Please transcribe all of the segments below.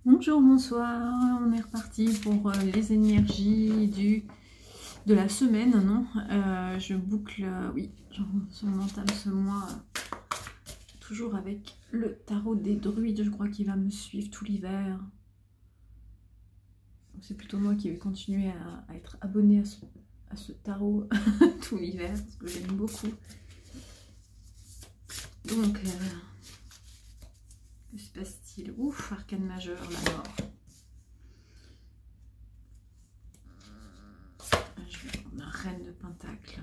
Bonjour, bonsoir, on est reparti pour les énergies de la semaine, non je boucle, oui, on entame ce mois toujours avec le tarot des druides, je crois qu'il va me suivre tout l'hiver. C'est plutôt moi qui vais continuer à être abonnée à ce tarot tout l'hiver, parce que j'aime beaucoup. Donc, que se passe-t-il? Ouf, arcane majeur, la mort. Je vais prendre la reine de pentacle.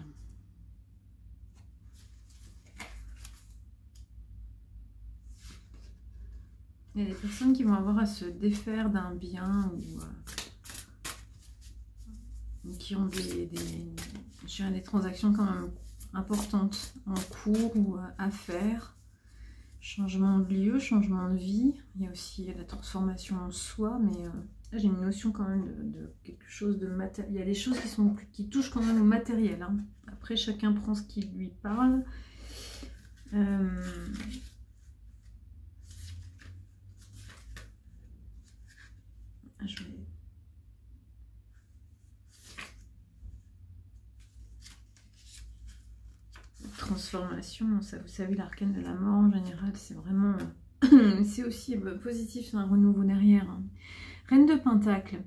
Il y a des personnes qui vont avoir à se défaire d'un bien ou qui ont des transactions quand même importantes en cours ou à faire. Changement de lieu, changement de vie. Il y a aussi la transformation en soi, mais là j'ai une notion quand même de quelque chose de matériel. Il y a des choses qui touchent quand même au matériel. Hein. Après, chacun prend ce qui lui parle. Je vais... Transformation, ça, vous savez, l'arcane de la mort en général, c'est vraiment... c'est aussi positif, c'est un renouveau derrière. Hein. Reine de Pentacle,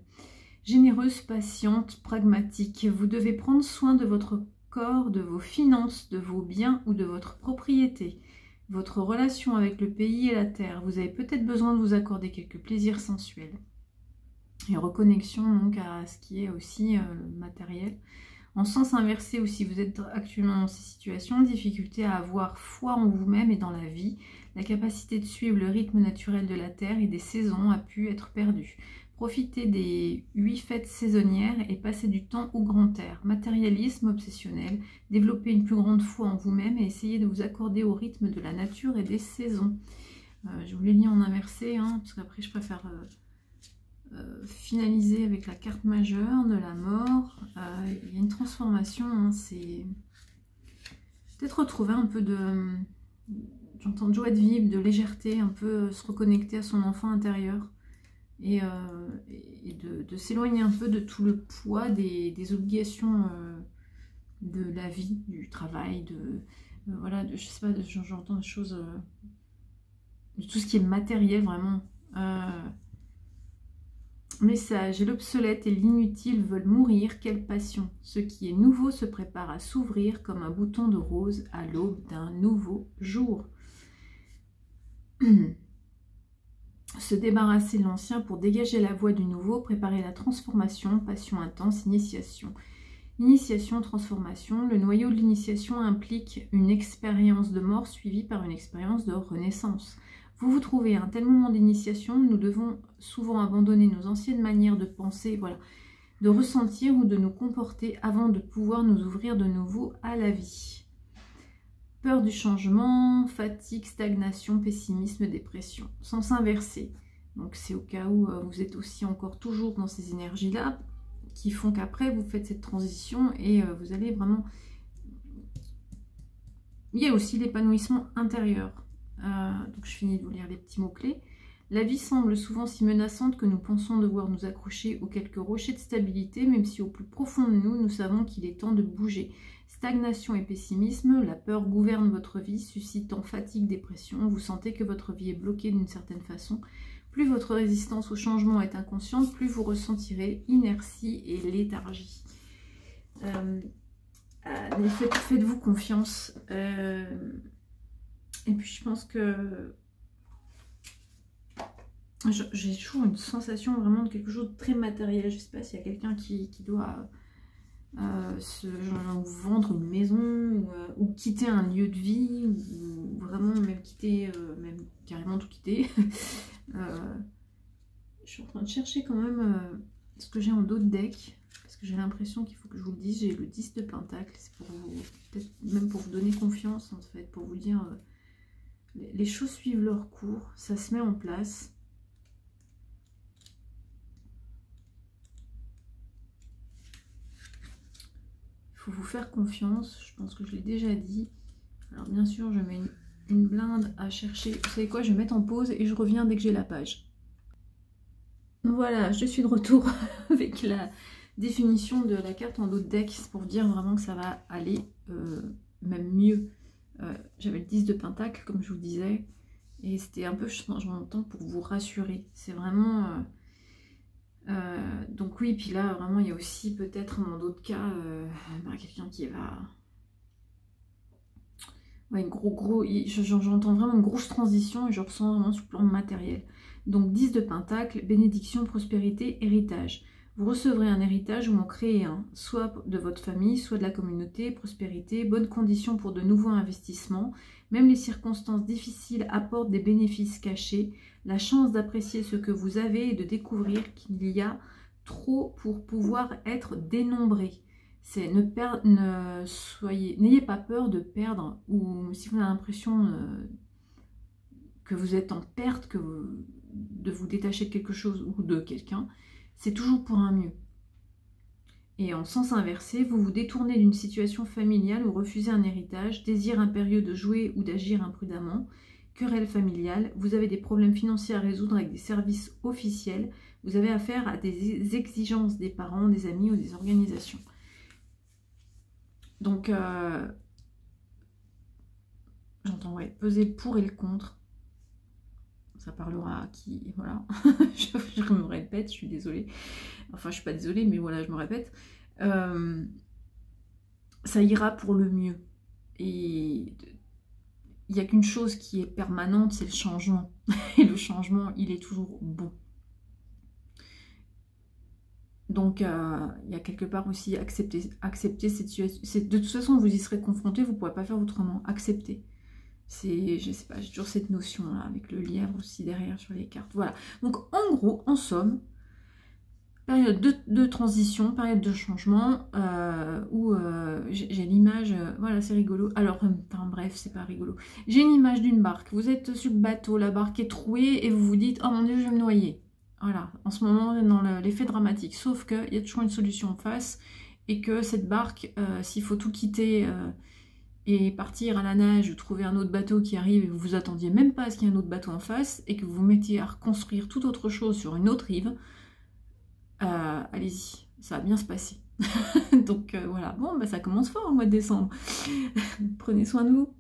généreuse, patiente, pragmatique. Vous devez prendre soin de votre corps, de vos finances, de vos biens ou de votre propriété. Votre relation avec le pays et la terre. Vous avez peut-être besoin de vous accorder quelques plaisirs sensuels. Et reconnexion donc à ce qui est aussi matériel. En sens inversé aussi, vous êtes actuellement dans ces situations, difficulté à avoir foi en vous-même et dans la vie. La capacité de suivre le rythme naturel de la Terre et des saisons a pu être perdue. Profitez des 8 fêtes saisonnières et passez du temps au grand air. Matérialisme obsessionnel, développez une plus grande foi en vous-même et essayez de vous accorder au rythme de la nature et des saisons. Je vous l'ai mis en inversé, hein, parce qu'après je préfère... finaliser avec la carte majeure de la mort. Il y a une transformation, hein, c'est peut-être retrouver un peu j'entends de joie de vivre, de légèreté, un peu se reconnecter à son enfant intérieur et de s'éloigner un peu de tout le poids des obligations de la vie, du travail, voilà, je sais pas, j'entends des choses, de tout ce qui est matériel vraiment. Message, l'obsolète et l'inutile veulent mourir, quelle passion. Ce qui est nouveau se prépare à s'ouvrir comme un bouton de rose à l'aube d'un nouveau jour. Se débarrasser de l'ancien pour dégager la voie du nouveau, préparer la transformation, passion intense, initiation. Initiation, transformation. Le noyau de l'initiation implique une expérience de mort suivie par une expérience de renaissance. Vous vous trouvez à un tel moment d'initiation, nous devons souvent abandonner nos anciennes manières de penser, voilà, de ressentir ou de nous comporter avant de pouvoir nous ouvrir de nouveau à la vie. Peur du changement, fatigue, stagnation, pessimisme, dépression. Sens inversé. Donc c'est au cas où vous êtes aussi encore toujours dans ces énergies-là, qui font qu'après vous faites cette transition et vous allez vraiment... Il y a aussi l'épanouissement intérieur. Donc je finis de vous lire les petits mots-clés. La vie semble souvent si menaçante que nous pensons devoir nous accrocher aux quelques rochers de stabilité, même si au plus profond de nous, nous savons qu'il est temps de bouger. Stagnation et pessimisme, la peur gouverne votre vie, suscitant fatigue, dépression. Vous sentez que votre vie est bloquée d'une certaine façon. Plus votre résistance au changement est inconsciente, plus vous ressentirez inertie et léthargie. Faites-vous confiance. Et puis je pense que j'ai toujours une sensation vraiment de quelque chose de très matériel. Je ne sais pas s'il y a quelqu'un qui doit vendre une maison ou quitter un lieu de vie ou vraiment même quitter, même carrément tout quitter. Je suis en train de chercher quand même ce que j'ai en dos de deck. Parce que j'ai l'impression qu'il faut que je vous le dise. J'ai le 10 de Pentacle. C'est pour vous, peut-être même pour vous donner confiance en fait. Pour vous dire... les choses suivent leur cours, ça se met en place. Il faut vous faire confiance, je pense que je l'ai déjà dit. Alors bien sûr, je mets une blinde à chercher. Vous savez quoi, je vais mettre en pause et je reviens dès que j'ai la page. Voilà, je suis de retour avec la définition de la carte en dos de deck pour vous dire vraiment que ça va aller même mieux. J'avais le 10 de Pentacle, comme je vous disais, et c'était un peu changement de temps pour vous rassurer. C'est vraiment... donc oui, puis là, vraiment, il y a aussi peut-être dans d'autres cas, quelqu'un qui va... Ouais, j'entends vraiment une grosse transition et je ressens vraiment sur le plan matériel. Donc 10 de Pentacle, bénédiction, prospérité, héritage. Vous recevrez un héritage ou en créez un, soit de votre famille, soit de la communauté, prospérité, bonnes conditions pour de nouveaux investissements. Même les circonstances difficiles apportent des bénéfices cachés, la chance d'apprécier ce que vous avez et de découvrir qu'il y a trop pour pouvoir être dénombré. C'est n'ayez pas peur de perdre, ou si vous avez l'impression que vous êtes en perte, de vous détacher de quelque chose ou de quelqu'un, c'est toujours pour un mieux. Et en sens inversé, vous vous détournez d'une situation familiale ou refusez un héritage, désir impérieux de jouer ou d'agir imprudemment, querelle familiale, vous avez des problèmes financiers à résoudre avec des services officiels, vous avez affaire à des exigences des parents, des amis ou des organisations. Donc, j'entends, ouais, peser le pour et le contre. Ça parlera à qui, voilà. je me répète, je suis désolée. Enfin, je suis pas désolée, mais voilà, je me répète. Ça ira pour le mieux. Et il n'y a qu'une chose qui est permanente, c'est le changement. Et le changement, il est toujours bon. Donc, il y a quelque part aussi accepter cette situation. De toute façon, vous y serez confronté, vous ne pourrez pas faire autrement. Accepter. Je sais pas, j'ai toujours cette notion-là, avec le lièvre aussi derrière sur les cartes. Voilà. Donc, en gros, en somme, période de transition, période de changement, où j'ai l'image, voilà, c'est rigolo. Alors, enfin bref, c'est pas rigolo. J'ai une image d'une barque. Vous êtes sur le bateau, la barque est trouée, et vous vous dites, oh mon Dieu, je vais me noyer. Voilà, en ce moment, on est dans l'effet dramatique. Sauf qu'il y a toujours une solution en face, et que cette barque, s'il faut tout quitter et partir à la nage, ou trouver un autre bateau qui arrive, et vous vous attendiez même pas à ce qu'il y ait un autre bateau en face, et que vous vous mettiez à reconstruire toute autre chose sur une autre rive, allez-y, ça va bien se passer. Donc voilà, bon, bah, ça commence fort au mois de décembre. Prenez soin de vous.